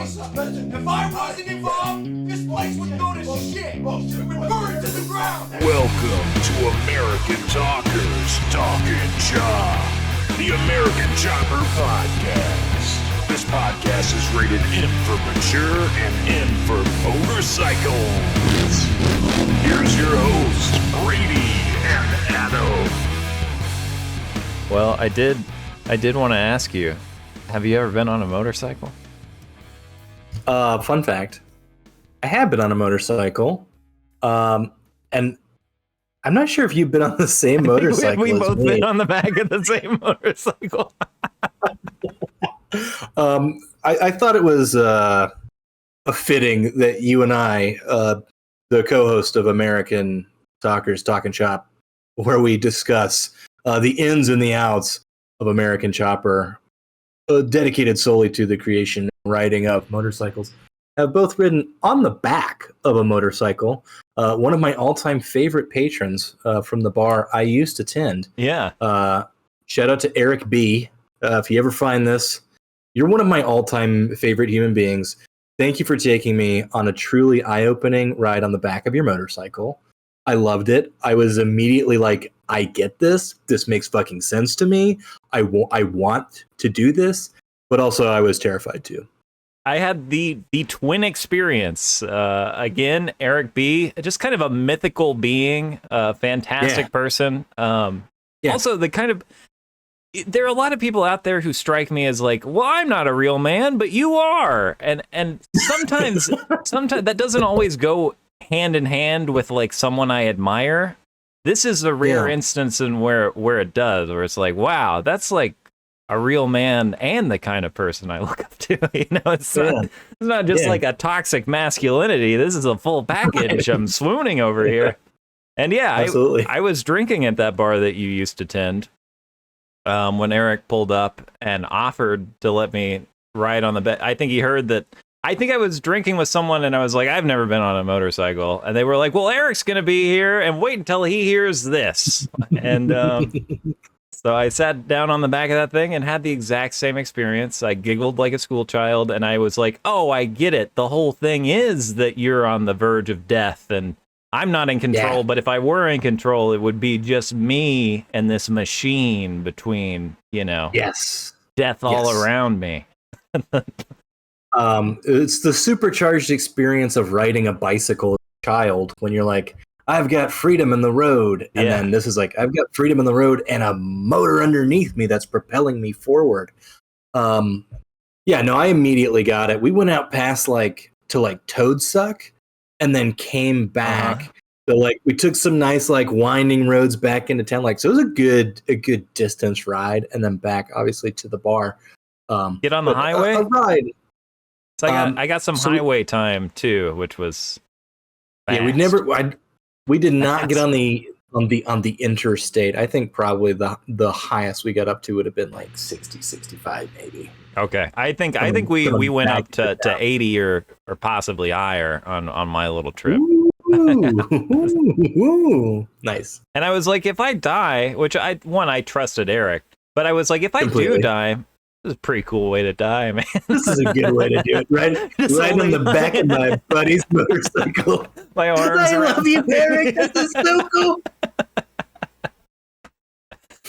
you something. If I wasn't involved, this place would go to shit. It would burn to the ground. Welcome to American Talkers Talking Chop, the American Chopper Podcast. This podcast is rated M for mature and N for motorcycles. Here's your host, Brady and Adam. Well, I did want to ask you, have you ever been on a motorcycle? Fun fact, I have been on a motorcycle, and I'm not sure if you've been on the same motorcycle. We've as both me. been on the back of the same motorcycle. I thought it was fitting that you and I, the co-host of American Talkers Talking Chop, where we discuss the ins and the outs of American Chopper, dedicated solely to the creation and riding of motorcycles, have both ridden on the back of a motorcycle. One of my all-time favorite patrons from the bar I used to attend. Yeah. Shout out to Eric B. If you ever find this, you're one of my all-time favorite human beings. Thank you for taking me on a truly eye-opening ride on the back of your motorcycle. I loved it. I was immediately like, I get this. This makes fucking sense to me. I want to do this, but also I was terrified too. I had the twin experience. Again, Eric B., just kind of a mythical being, a fantastic person. Also, the kind of... There are a lot of people out there who strike me as like, well, I'm not a real man, but you are. And sometimes that doesn't always go hand in hand with like someone I admire. This is a rare instance in where it does, where it's like, wow, that's like a real man and the kind of person I look up to. You know, it's not just like a toxic masculinity. This is a full package. I'm swooning over here. And I was drinking at that bar that you used to attend when Eric pulled up and offered to let me ride on the bed. I think he heard that. I think I was drinking with someone and I was like, I've never been on a motorcycle. And they were like, well, Eric's going to be here and wait until he hears this. And so I sat down on the back of that thing and had the exact same experience. I giggled like a school child and I was like, oh, I get it. The whole thing is that you're on the verge of death and I'm not in control. But if I were in control, it would be just me and this machine between, you know, death all around me. It's the supercharged experience of riding a bicycle as a child when you're like, I've got freedom in the road. And then this is like, I've got freedom in the road and a motor underneath me that's propelling me forward. I immediately got it. We went out past to Toadsuck and then came back. So like we took some nice like winding roads back into town. Like, so it was a good distance ride and then back obviously to the bar. Get on the highway? A ride. So I got some highway time too, which was fast. We did not get on the interstate. I think probably the highest we got up to would have been like 60, 65 maybe. Okay. I think we went up to 80 or possibly higher on my little trip. Ooh, nice. And I was like, if I die, which I trusted Eric, but I was like, if I do die, this is a pretty cool way to die, man. This is a good way to do it, right? Right on the back of my buddy's motorcycle. My arms. I love you, Eric. This is so cool.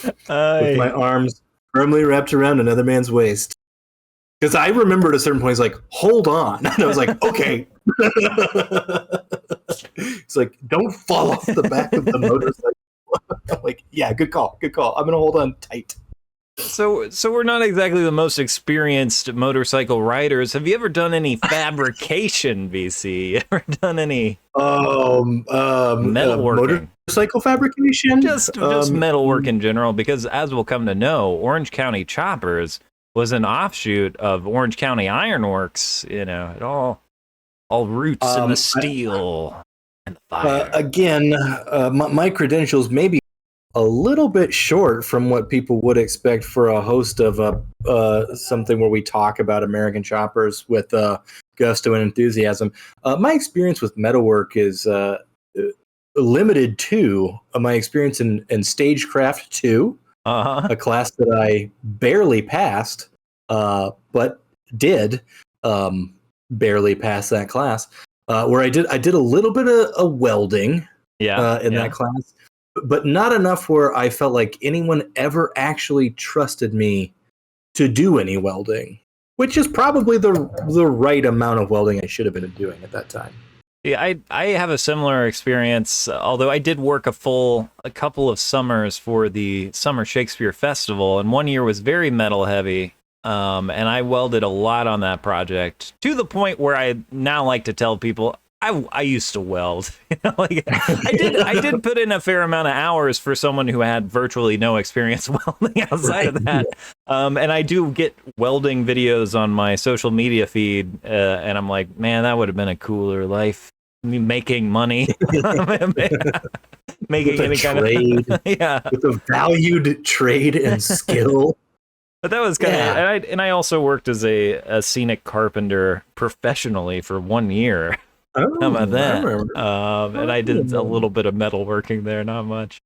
With my arms firmly wrapped around another man's waist. Because I remember at a certain point, he's like, hold on. And I was like, okay. It's like, don't fall off the back of the motorcycle. I'm like, yeah, good call. I'm going to hold on tight. So we're not exactly the most experienced motorcycle riders. Have you ever done any fabrication, VC? You ever done any metalworking? Motorcycle fabrication? Just metalwork in general, because as we'll come to know, Orange County Choppers was an offshoot of Orange County Ironworks. You know, it all roots in the steel and the fire. Again, my credentials may be a little bit short from what people would expect for a host of something where we talk about American Choppers with gusto and enthusiasm. My experience with metalwork is limited to my experience in Stagecraft 2, a class that I barely passed, but did. barely passed that class. Where I did a little bit of welding in that class, but not enough where I felt like anyone ever actually trusted me to do any welding, which is probably the right amount of welding I should have been doing at that time. Yeah, I have a similar experience, although I did work a couple of summers for the Summer Shakespeare Festival, and one year was very metal heavy, and I welded a lot on that project, to the point where I now like to tell people, I used to weld. I did put in a fair amount of hours for someone who had virtually no experience welding outside of that. And I do get welding videos on my social media feed, and I'm like, man, that would have been a cooler life. Making money, making any kind of with a valued trade and skill. But that was kind of, and I also worked as a scenic carpenter professionally for 1 year. Oh, how about that? And I did a little bit of metalworking there, not much.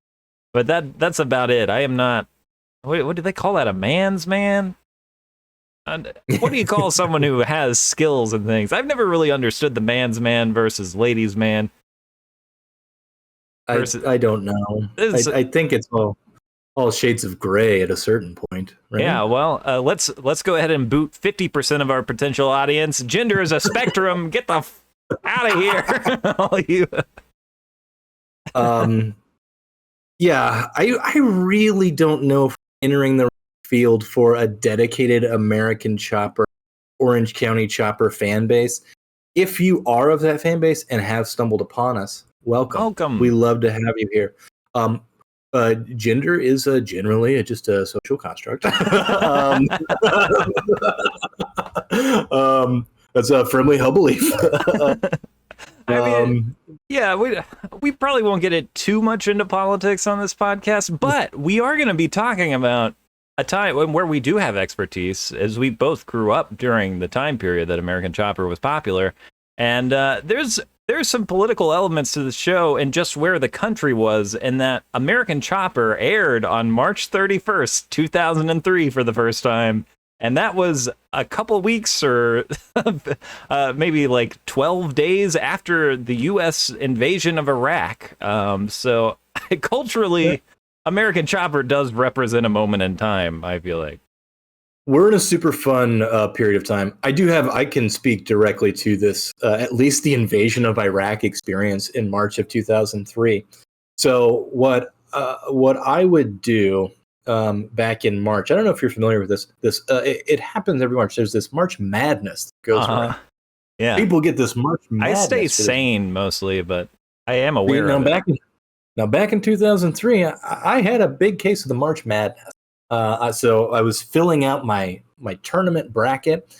But that's about it. I am not. What do they call that? A man's man? What do you call someone who has skills and things? I've never really understood the man's man versus ladies' man. I don't know. I think it's all shades of gray at a certain point. Right? Yeah, well, let's go ahead and boot 50% of our potential audience. Gender is a spectrum. Get the out of here, all you. Yeah, I really don't know if entering the field for a dedicated American Chopper, Orange County Chopper fan base. If you are of that fan base and have stumbled upon us, welcome. We love to have you here. Gender is generally just a social construct. That's a firmly held belief. I mean, yeah, we probably won't get it too much into politics on this podcast, but we are going to be talking about a time where we do have expertise, as we both grew up during the time period that American Chopper was popular. And there's some political elements to the show and just where the country was, and that American Chopper aired on March 31st, 2003 for the first time. And that was a couple weeks or maybe like 12 days after the U.S. invasion of Iraq. So culturally, American Chopper does represent a moment in time, I feel like. We're in a super fun period of time. I can speak directly to this, at least the invasion of Iraq experience in March of 2003. So what I would do back in March, I don't know if you're familiar with this. It happens every March. There's this March Madness that goes around. Yeah, people get this March Madness. I stay sane mostly, but I am aware of it. Back in 2003, I had a big case of the March Madness. So I was filling out my tournament bracket,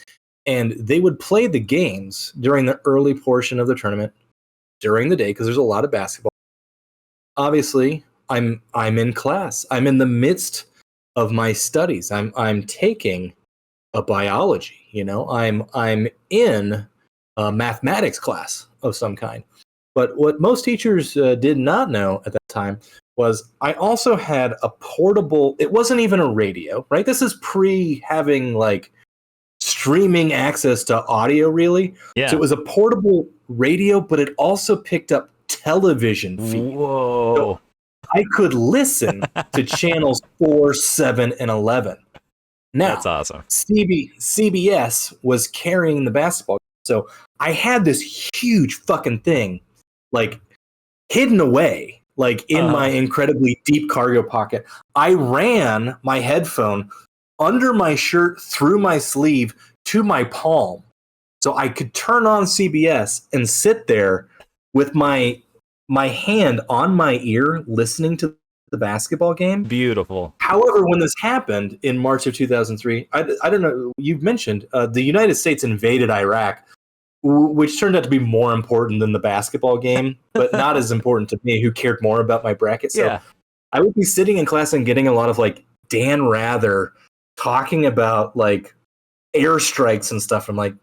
and they would play the games during the early portion of the tournament during the day because there's a lot of basketball. Obviously, I'm in class. I'm in the midst of my studies. I'm taking a biology. I'm in a mathematics class of some kind. But what most teachers did not know at that time was I also had a portable. It wasn't even a radio, right? This is pre having like streaming access to audio, really. Yeah. So it was a portable radio, but it also picked up television feed. Whoa. So I could listen to channels 4, 7, and 11. Now, that's awesome. CBS was carrying the basketball. So I had this huge fucking thing, like, hidden away, like, in my incredibly deep cargo pocket. I ran my headphone under my shirt, through my sleeve, to my palm. So I could turn on CBS and sit there with my hand on my ear listening to the basketball game. Beautiful. However, when this happened in March of 2003, I don't know, you've mentioned the United States invaded Iraq, which turned out to be more important than the basketball game, but not as important to me, who cared more about my bracket. So yeah. I would be sitting in class and getting a lot of like Dan Rather talking about like airstrikes and stuff. I'm like,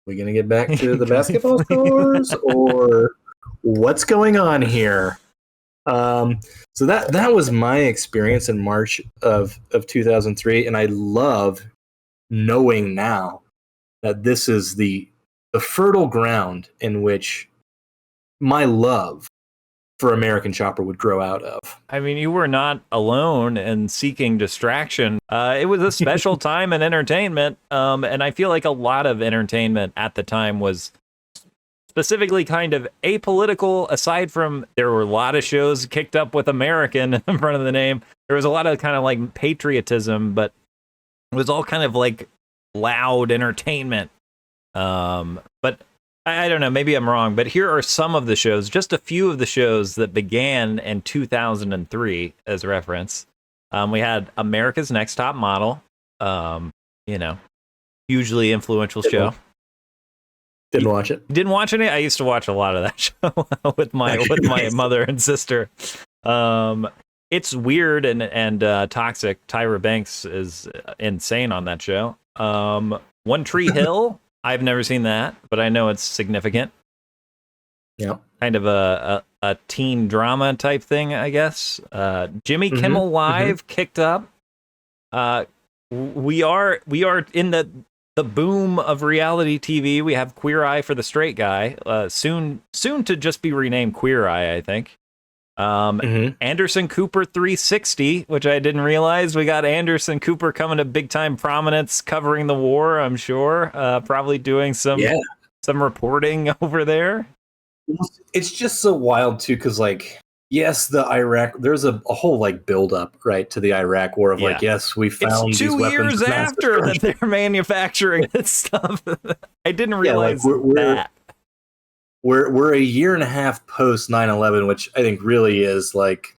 we going to get back to the basketball scores, or what's going on here? So that was my experience in March of 2003. And I love knowing now that this is the the fertile ground in which my love for American Chopper would grow out of. I mean, you were not alone in seeking distraction. It was a special time in entertainment, and I feel like a lot of entertainment at the time was specifically kind of apolitical, aside from there were a lot of shows kicked up with American in front of the name. There was a lot of kind of like patriotism, but it was all kind of like loud entertainment. But I don't know, maybe I'm wrong, but here are some of the shows, just a few of the shows that began in 2003 as reference. We had America's Next Top Model, hugely influential show. Didn't watch it. Didn't watch any? I used to watch a lot of that show with my mother and sister. It's weird and toxic. Tyra Banks is insane on that show. One Tree Hill. I've never seen that, but I know it's significant. Yeah. Kind of a teen drama type thing, I guess. Jimmy Kimmel Live kicked up. We are in the boom of reality TV. We have Queer Eye for the Straight Guy. Soon to just be renamed Queer Eye, I think. Anderson Cooper 360, which I didn't realize. We got Anderson Cooper coming to big time prominence, covering the war, I'm sure. Probably doing some reporting over there. It's just so wild too, because like, yes, the Iraq, there's a whole like build up, right, to the Iraq war of like, yes, we found it's these 2 weapons years after that they're manufacturing this stuff. I didn't realize that. We're a year and a half post 9/11, which I think really is like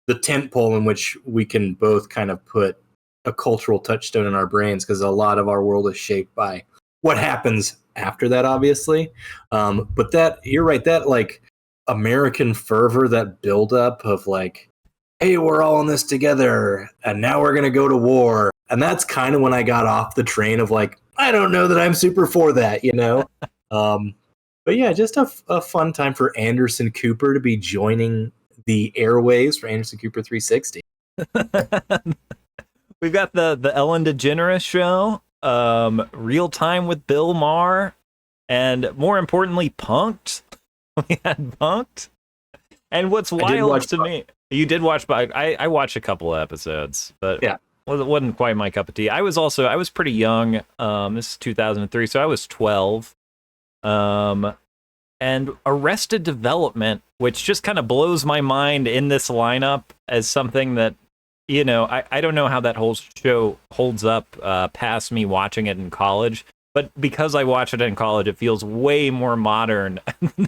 the tentpole in which we can both kind of put a cultural touchstone in our brains, because a lot of our world is shaped by what happens after that, obviously. But that, you're right, that like American fervor, that buildup of like, hey, we're all in this together, and now we're gonna go to war. And that's kind of when I got off the train of like, I don't know that I'm super for that, you know. But yeah, just a fun time for Anderson Cooper to be joining the airwaves for Anderson Cooper 360. We've got the Ellen DeGeneres show, Real Time with Bill Maher, and more importantly, Punk'd. We had Punk'd. And what's wild to me, you did watch, but I watched a couple of episodes, but yeah, it wasn't quite my cup of tea. I was pretty young. This is 2003, so I was 12. And Arrested Development, which just kind of blows my mind in this lineup as something that, you know, I don't know how that whole show holds up past me watching it in college, but because I watched it in college, it feels way more modern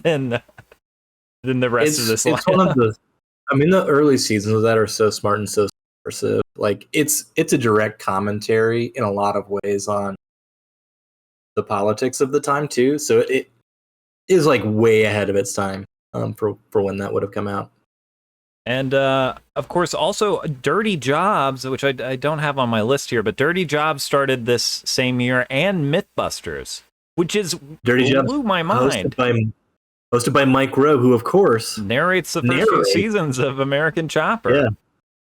than the rest of this lineup. It's one of the, I mean, the early seasons of that are so smart and so subversive. Like, it's a direct commentary in a lot of ways on the politics of the time too, so it is like way ahead of its time for when that would have come out. And of course, also Dirty Jobs, which I don't have on my list here, but Dirty Jobs started this same year, and Mythbusters, which is Dirty Jobs blew my mind. Hosted by Mike Rowe, who of course narrates the first few seasons of American Chopper.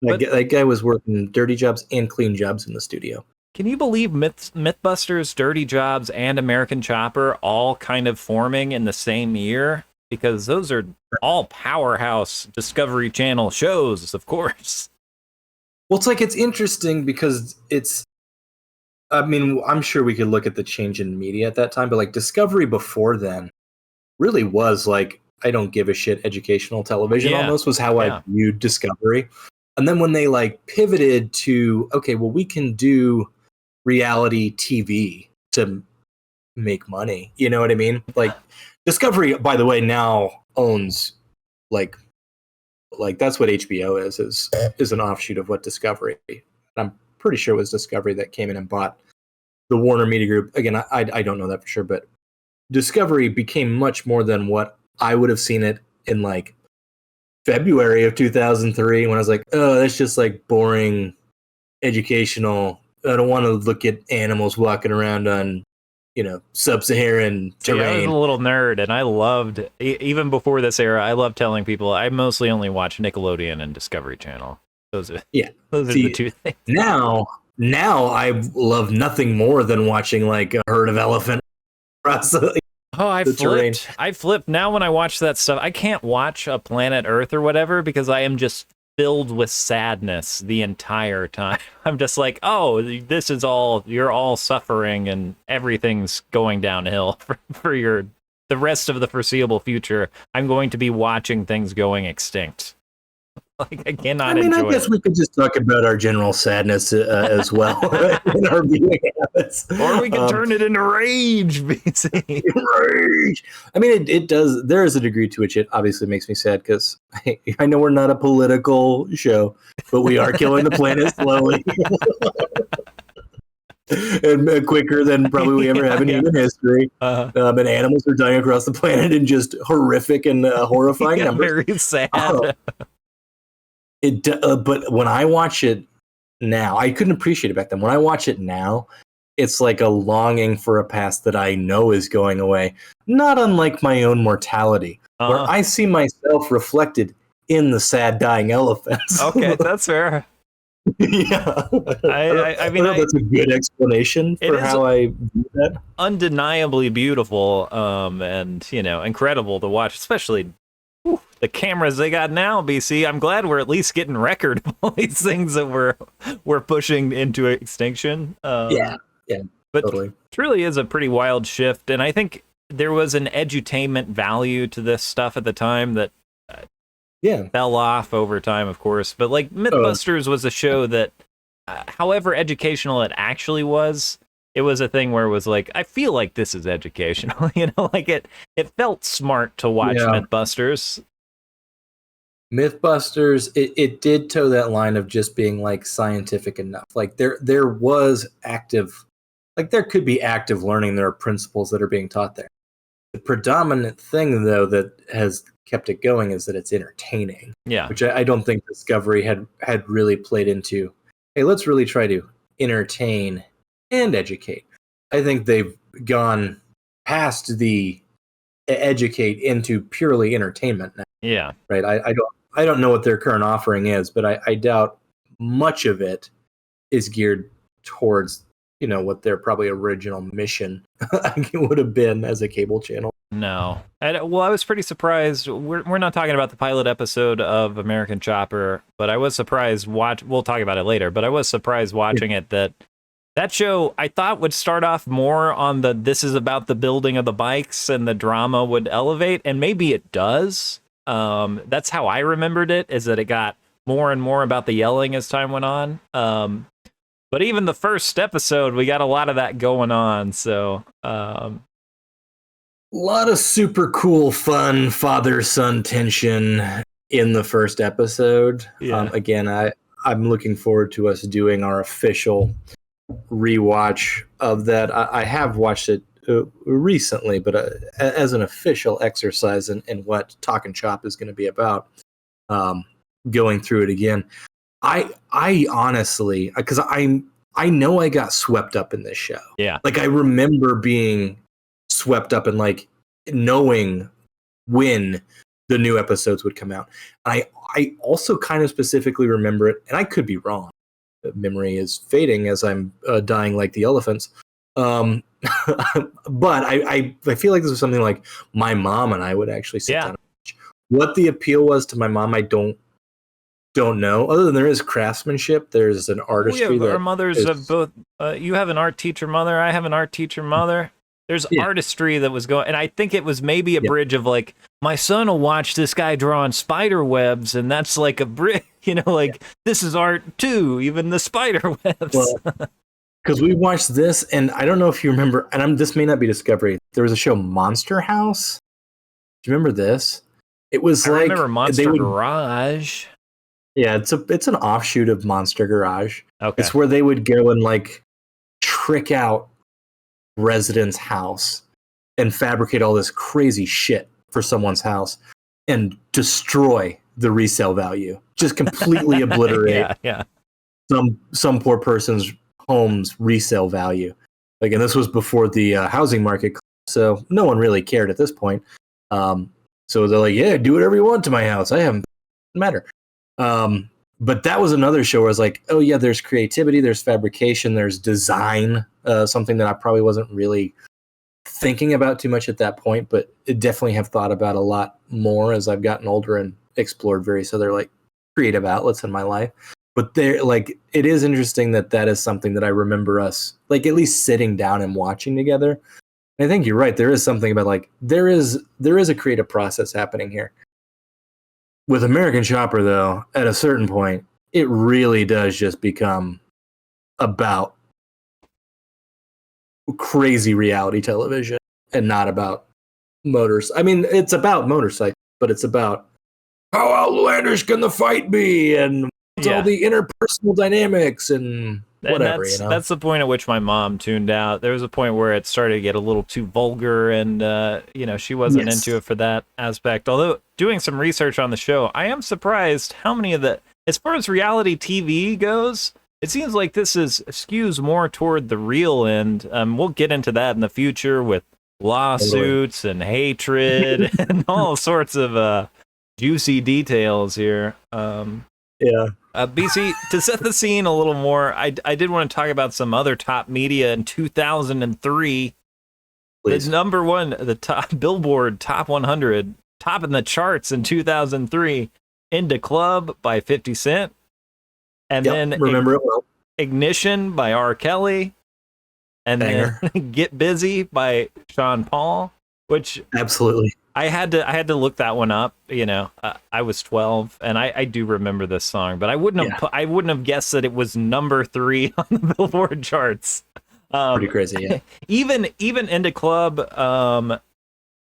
Yeah, that guy was working Dirty Jobs and Clean Jobs in the studio. Can you believe Mythbusters, Dirty Jobs, and American Chopper all kind of forming in the same year? Because those are all powerhouse Discovery Channel shows, of course. Well, it's interesting because I mean, I'm sure we could look at the change in media at that time, but like Discovery before then really was like, I don't give a shit educational television almost was how I viewed Discovery. And then when they like pivoted to, okay, well, we can do reality TV to make money. You know what I mean? Like Discovery, by the way, now owns like that's what HBO is an offshoot of what Discovery. I'm pretty sure it was Discovery that came in and bought the Warner Media Group. Again, I don't know that for sure, but Discovery became much more than what I would have seen it in like February of 2003 when I was like, oh, that's just like boring educational. I don't want to look at animals walking around on, you know, sub-Saharan terrain. I was a little nerd, and I loved, even before this era, I loved telling people I mostly only watch Nickelodeon and Discovery Channel. Those are the two things. Now I love nothing more than watching like a herd of elephant across the terrain. I flipped. Now when I watch that stuff, I can't watch a Planet Earth or whatever because I am just filled with sadness the entire time. I'm just like, oh, this is all, you're all suffering and everything's going downhill for the rest of the foreseeable future. I'm going to be watching things going extinct. Like, I cannot enjoy I guess we could just talk about our general sadness as well in our viewing habits. Or we can turn it into rage, BC. Rage. I mean, it does. There is a degree to which it obviously makes me sad because I know we're not a political show, but we are killing the planet slowly. And quicker than probably we ever have in human history. And animals are dying across the planet in just horrific and horrifying numbers. Very sad. But when I watch it now, I couldn't appreciate it back then. When I watch it now, it's like a longing for a past that I know is going away. Not unlike my own mortality, where I see myself reflected in the sad dying elephants. Okay, that's fair. Yeah, I mean, that's a good explanation for how I do that. Undeniably beautiful, and incredible to watch, especially. The cameras they got now, BC. I'm glad we're at least getting record of all these things that we're pushing into extinction. Yeah, but totally. Truly is a pretty wild shift, and I think there was an edutainment value to this stuff at the time that fell off over time, of course. But like MythBusters was a show that, however educational it actually was, it was a thing where it was like, I feel like this is educational, like it felt smart to watch MythBusters. MythBusters, it did toe that line of just being like scientific enough. Like there was active, like there could be active learning. There are principles that are being taught there. The predominant thing, though, that has kept it going is that it's entertaining. Yeah, which I don't think Discovery had really played into. Hey, let's really try to entertain and educate. I think they've gone past the educate into purely entertainment now. Yeah. Right. I don't know what their current offering is, but I doubt much of it is geared towards, what their probably original mission would have been as a cable channel. No. I was pretty surprised. We're not talking about the pilot episode of American Chopper, but I was surprised we'll talk about it later, but I was surprised watching it that show I thought would start off more on this is about the building of the bikes and the drama would elevate, and maybe it does. That's how I remembered it, is that it got more and more about the yelling as time went on. But even the first episode, we got a lot of that going on. So, a lot of super cool, fun father-son tension in the first episode. Yeah. Again, I'm looking forward to us doing our official rewatch of that. I have watched it recently, but as an official exercise in what Talk and Chop is going to be about, going through it again. I honestly, because I know I got swept up in this show. Yeah. Like I remember being swept up in like knowing when the new episodes would come out. I also kind of specifically remember it, and I could be wrong. Memory is fading as I'm dying like the elephants. But I feel like this was something like my mom and I would actually sit down and watch. What the appeal was to my mom, I don't know. Other than there is craftsmanship, there's an artistry. Our mothers have both. You have an art teacher mother. I have an art teacher mother. There's artistry that was going, and I think it was maybe a bridge of like, my son will watch this guy drawing spider webs, and that's like a bridge, this is art too, even the spider webs. Because we watched this, and I don't know if you remember, and this may not be Discovery. There was a show, Monster House. Do you remember this? It was I remember Monster Garage. Yeah, it's an offshoot of Monster Garage. Okay. It's where they would go and like trick out resident's house and fabricate all this crazy shit for someone's house and destroy the resale value. Just completely obliterate some poor person's home's resale value. Like, and this was before the housing market, so no one really cared at this point. So they're like, yeah, do whatever you want to my house. I haven't matter. But that was another show where I was like, oh yeah, there's creativity, there's fabrication, there's design, something that I probably wasn't really thinking about too much at that point, but I definitely have thought about a lot more as I've gotten older and explored various other like creative outlets in my life. But there, like, it is interesting that that is something that I remember us like at least sitting down and watching together. And I think you're right. There is something about like there is a creative process happening here. With American Chopper, though, at a certain point, it really does just become about crazy reality television and not about motors. I mean, it's about motorcycles, but it's about how outlandish can the fight be and all the interpersonal dynamics and whatever. That's the point at which my mom tuned out. There was a point where it started to get a little too vulgar, and she wasn't into it for that aspect. Although doing some research on the show, I am surprised how many of as far as reality TV goes, it seems like this skews more toward the real end. We'll get into that in the future with lawsuits and hatred and all sorts of juicy details here. BC, to set the scene a little more, I did want to talk about some other top media in 2003. Please. The number one, the top Billboard Top 100, top in the charts in 2003, Into Club by 50 Cent. And then remember it well. Ignition by R. Kelly. And Banger. Then Get Busy by Sean Paul, which absolutely. I had to look that one up. I was 12, and I do remember this song, but I wouldn't have guessed that it was number 3 on the Billboard charts. Pretty crazy, yeah. Even Into Club,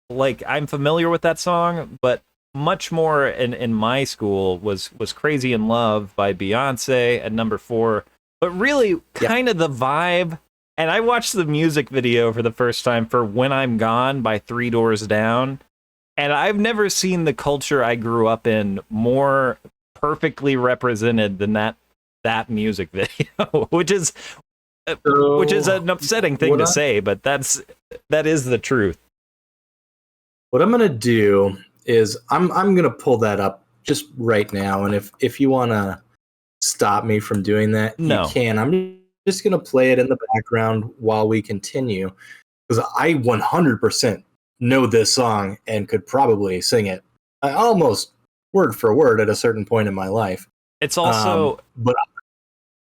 like I'm familiar with that song, but much more in my school was Crazy in Love by Beyonce at number 4. But really, kind of the vibe. And I watched the music video for the first time for When I'm Gone by Three Doors Down. And I've never seen the culture I grew up in more perfectly represented than that music video, which is an upsetting thing to say, but that is the truth. What I'm gonna do is I'm gonna pull that up just right now, and if you wanna stop me from doing that, you can. I'm just gonna play it in the background while we continue, because I 100% know this song and could probably sing it almost word for word at a certain point in my life. It's also, but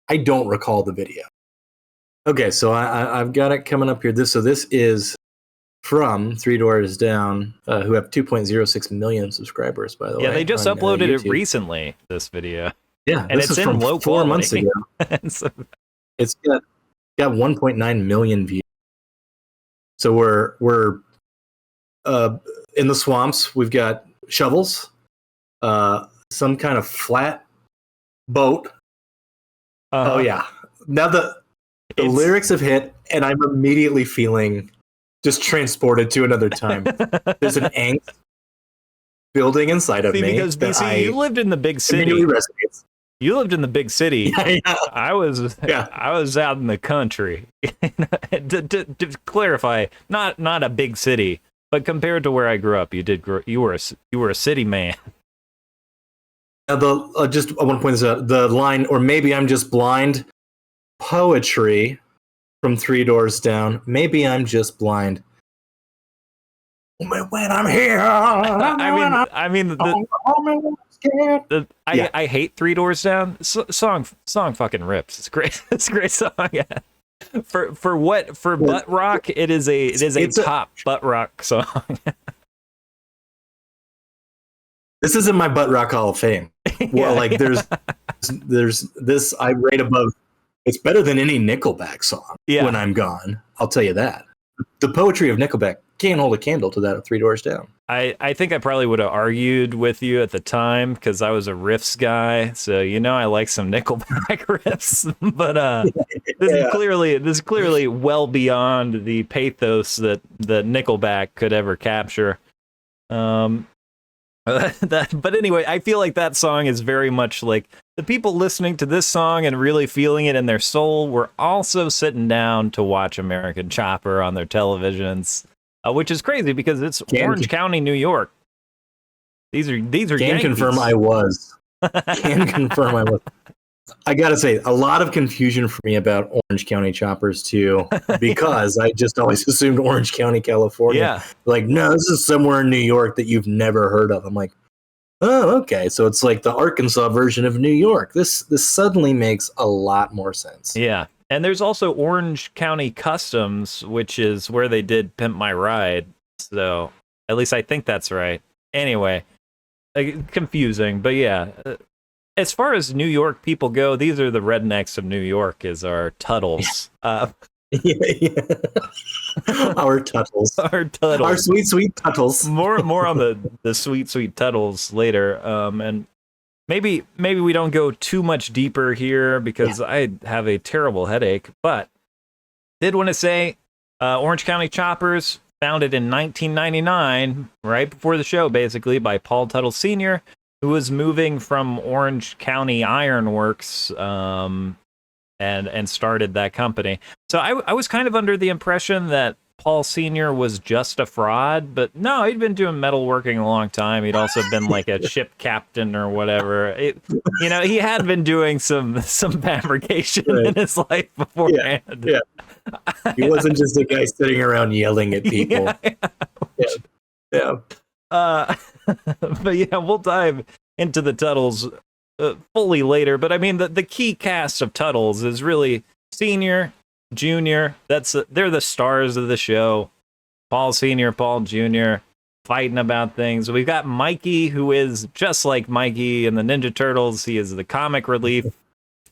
I don't recall the video. Okay, so I've got it coming up here. This is from Three Doors Down, who have 2.06 million subscribers, by the way. Yeah, they just uploaded it recently, this video. Yeah, and it's in low 4 months ago. So, it's got 1.9 million views. So we're in the swamps. We've got shovels, some kind of flat boat. Oh yeah. Now the lyrics have hit, and I'm immediately feeling just transported to another time. There's an angst building inside of me. Because BC, you lived in the big city. Resonates. You lived in the big city. Yeah. I was out in the country. to clarify, not a big city, but compared to where I grew up, you were a city man. I want to point this out. The line, or maybe I'm just blind, poetry from Three Doors Down. Maybe I'm just blind. When I'm here, I hate Three Doors Down. Song fucking rips. It's great. It's a great song. Yeah. For butt rock, it is a top butt rock song. This is in my butt rock Hall of Fame. Well, there's this I rate above. It's better than any Nickelback song. Yeah. When I'm Gone, I'll tell you that. The poetry of Nickelback can't hold a candle to that of Three Doors Down. I think I probably would have argued with you at the time because I was a riffs guy, so I like some Nickelback riffs. But this is clearly well beyond the pathos that Nickelback could ever capture. But anyway, I feel like that song is very much like the people listening to this song and really feeling it in their soul were also sitting down to watch American Chopper on their televisions, which is crazy because it's Orange County, New York. These are Can Yankees. confirm I was. Can confirm I was. I gotta say, a lot of confusion for me about Orange County choppers too, because I just always assumed Orange County, California. Yeah. Like, no, this is somewhere in New York that you've never heard of. I'm like, oh, okay. So it's like the Arkansas version of New York. This suddenly makes a lot more sense. Yeah. And there's also Orange County Customs, which is where they did Pimp My Ride. So at least I think that's right. Anyway, confusing, but yeah. As far as New York people go, these are the rednecks of New York, is our Tuttles. Yeah. Our Tuttles. Our Tuttles. Our sweet, sweet Tuttles. More on the sweet, sweet Tuttles later. And maybe we don't go too much deeper here because I have a terrible headache. But did want to say, Orange County Choppers, founded in 1999, right before the show, basically, by Paul Tuttle Sr., who was moving from Orange County Iron Works and started that company. So I was kind of under the impression that Paul Sr. was just a fraud, but no, he'd been doing metalworking a long time. He'd also been like a ship captain or whatever. He had been doing some fabrication in his life beforehand. Yeah. He wasn't just a guy sitting around yelling at people. Yeah. But yeah, we'll dive into the Tuttles fully later. But I mean, the key cast of Tuttles is really Senior, Junior. They're the stars of the show. Paul Senior, Paul Junior, fighting about things. We've got Mikey, who is just like Mikey in the Ninja Turtles. He is the comic relief.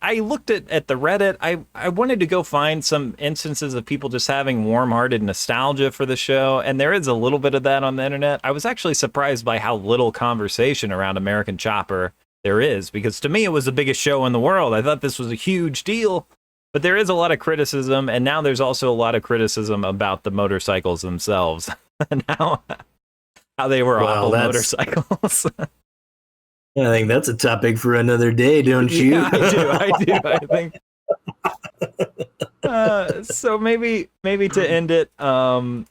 I looked at the Reddit. I wanted to go find some instances of people just having warm-hearted nostalgia for the show, and there is a little bit of that on the internet. I was actually surprised by how little conversation around American Chopper there is, because to me it was the biggest show in the world. I thought this was a huge deal, but there is a lot of criticism, and now there's also a lot of criticism about the motorcycles themselves and how they were awful motorcycles. I think that's a topic for another day, don't you? Yeah, I do. I think. So maybe to end it, I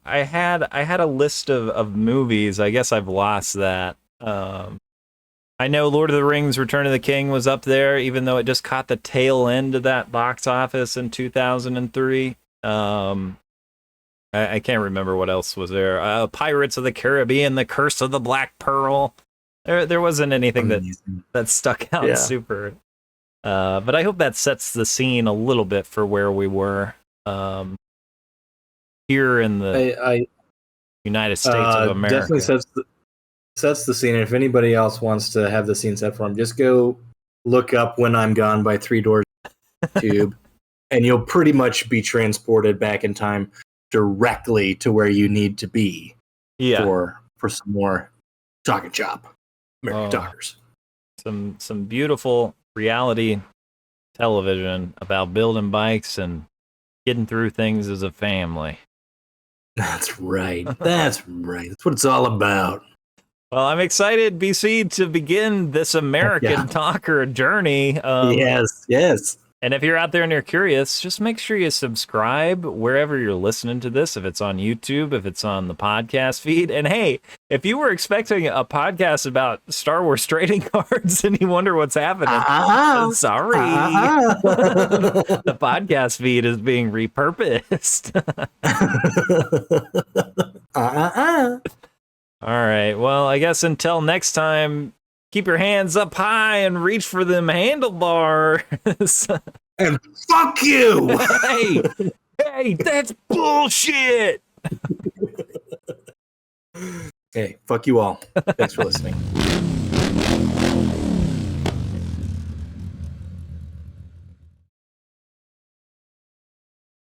had a list of movies. I guess I've lost that. I know Lord of the Rings: Return of the King was up there, even though it just caught the tail end of that box office in 2003. I can't remember what else was there. Pirates of the Caribbean: The Curse of the Black Pearl. There wasn't anything that stuck out super. But I hope that sets the scene a little bit for where we were here in the United States of America. Definitely sets the scene. And if anybody else wants to have the scene set for them, just go look up When I'm Gone by Three Doors Tube, and you'll pretty much be transported back in time directly to where you need to be for some more Talk and Chop. American Talkers. Some beautiful reality television about building bikes and getting through things as a family. That's right. That's what it's all about. Well, I'm excited, BC, to begin this American Talker journey. Yes. And if you're out there and you're curious, just make sure you subscribe wherever you're listening to this, if it's on YouTube, if it's on the podcast feed. And hey, if you were expecting a podcast about Star Wars trading cards and you wonder what's happening, sorry. The podcast feed is being repurposed. All right. Well, I guess until next time, keep your hands up high and reach for them handlebars. And fuck you! Hey, that's bullshit! Hey, fuck you all. Thanks for listening.